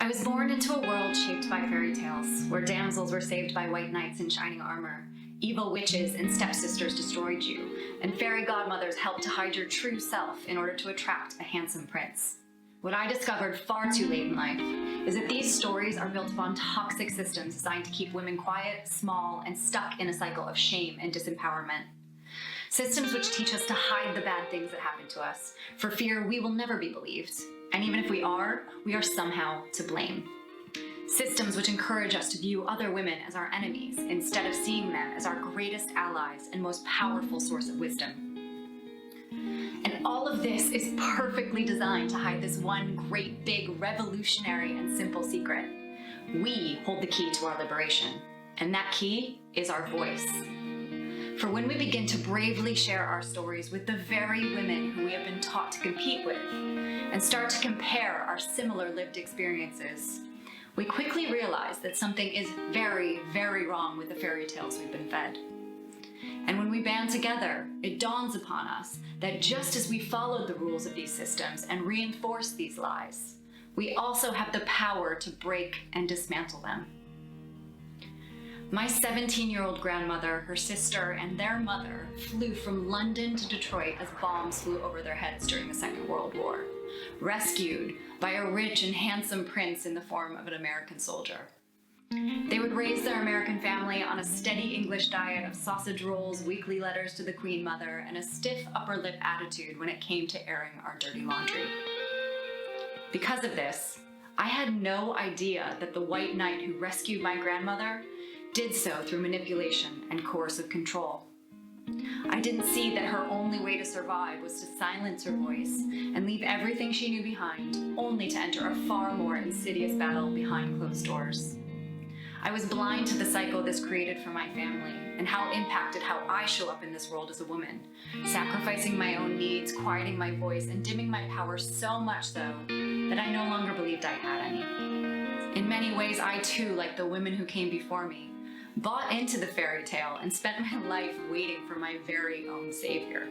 I was born into a world shaped by fairy tales, where damsels were saved by white knights in shining armor, evil witches and stepsisters destroyed you, and fairy godmothers helped to hide your true self in order to attract a handsome prince. What I discovered far too late in life is that these stories are built upon toxic systems designed to keep women quiet, small, and stuck in a cycle of shame and disempowerment. Systems which teach us to hide the bad things that happen to us, for fear we will never be believed. And even if we are somehow to blame. Systems which encourage us to view other women as our enemies, instead of seeing them as our greatest allies and most powerful source of wisdom. And all of this is perfectly designed to hide this one great, big, revolutionary, and simple secret. We hold the key to our liberation, and that key is our voice. For when we begin to bravely share our stories with the very women who we have been taught to compete with, and start to compare our similar lived experiences, we quickly realize that something is very, very wrong with the fairy tales we've been fed. And when we band together, it dawns upon us that just as we followed the rules of these systems and reinforced these lies, we also have the power to break and dismantle them. My 17-year-old grandmother, her sister, and their mother flew from London to Detroit as bombs flew over their heads during the Second World War, rescued by a rich and handsome prince in the form of an American soldier. They would raise their American family on a steady English diet of sausage rolls, weekly letters to the Queen Mother, and a stiff upper lip attitude when it came to airing our dirty laundry. Because of this, I had no idea that the white knight who rescued my grandmother did so through manipulation and coercive control. I didn't see that her only way to survive was to silence her voice and leave everything she knew behind, only to enter a far more insidious battle behind closed doors. I was blind to the cycle this created for my family and how it impacted how I show up in this world as a woman, sacrificing my own needs, quieting my voice, and dimming my power so much so that I no longer believed I had any. In many ways, I too, like the women who came before me, bought into the fairy tale and spent my life waiting for my very own savior.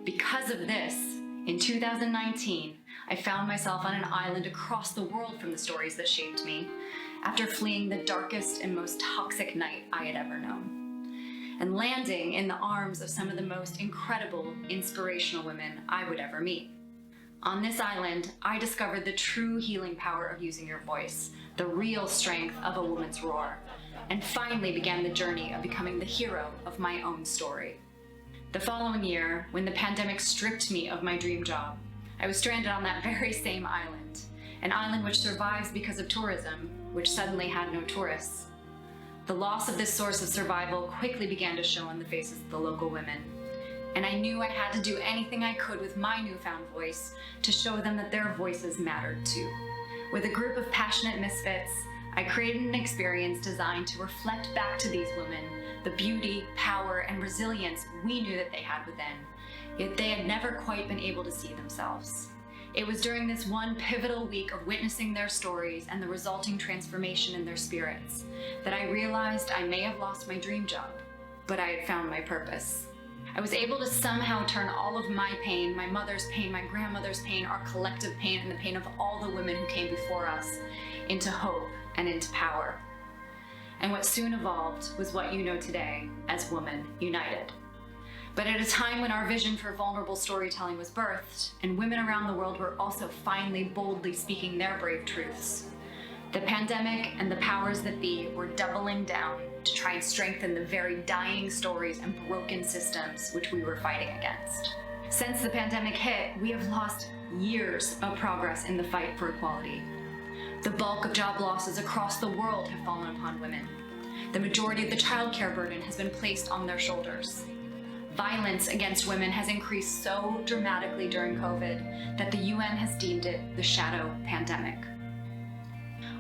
Because of this, in 2019, I found myself on an island across the world from the stories that shaped me, after fleeing the darkest and most toxic night I had ever known, and landing in the arms of some of the most incredible, inspirational women I would ever meet. On this island, I discovered the true healing power of using your voice, the real strength of a woman's roar, and finally began the journey of becoming the hero of my own story. The following year, when the pandemic stripped me of my dream job, I was stranded on that very same island, an island which survives because of tourism, which suddenly had no tourists. The loss of this source of survival quickly began to show on the faces of the local women, and I knew I had to do anything I could with my newfound voice to show them that their voices mattered too. With a group of passionate misfits, I created an experience designed to reflect back to these women the beauty, power, and resilience we knew that they had within, yet they had never quite been able to see themselves. It was during this one pivotal week of witnessing their stories and the resulting transformation in their spirits that I realized I may have lost my dream job, but I had found my purpose. I was able to somehow turn all of my pain, my mother's pain, my grandmother's pain, our collective pain, and the pain of all the women who came before us into hope and into power. And what soon evolved was what you know today as Women United. But at a time when our vision for vulnerable storytelling was birthed, and women around the world were also finally boldly speaking their brave truths, the pandemic and the powers that be were doubling down to try and strengthen the very dying stories and broken systems which we were fighting against. Since the pandemic hit, we have lost years of progress in the fight for equality. The bulk of job losses across the world have fallen upon women. The majority of the childcare burden has been placed on their shoulders. Violence against women has increased so dramatically during COVID that the UN has deemed it the shadow pandemic.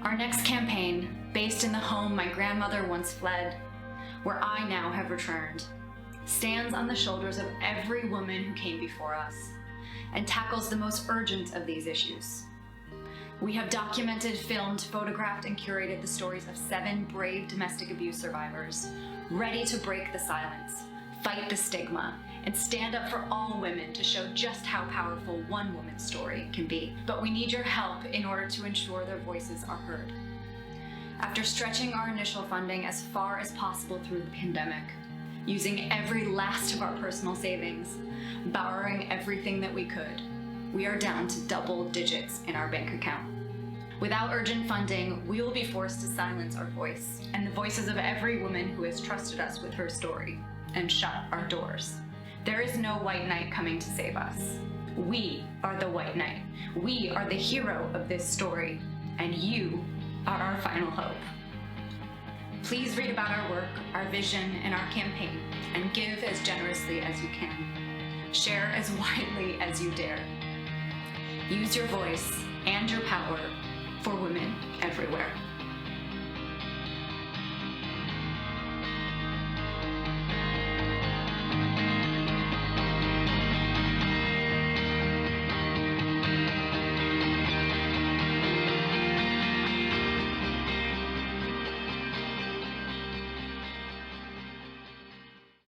Our next campaign, based in the home my grandmother once fled, where I now have returned, stands on the shoulders of every woman who came before us and tackles the most urgent of these issues. We have documented, filmed, photographed, and curated the stories of 7 brave domestic abuse survivors, ready to break the silence, fight the stigma, and stand up for all women to show just how powerful one woman's story can be. But we need your help in order to ensure their voices are heard. After stretching our initial funding as far as possible through the pandemic, using every last of our personal savings, borrowing everything that we could, we are down to double digits in our bank account. Without urgent funding, we will be forced to silence our voice and the voices of every woman who has trusted us with her story and shut our doors. There is no white knight coming to save us. We are the white knight. We are the hero of this story, and you are our final hope. Please read about our work, our vision, and our campaign, and give as generously as you can. Share as widely as you dare. Use your voice and your power for women everywhere.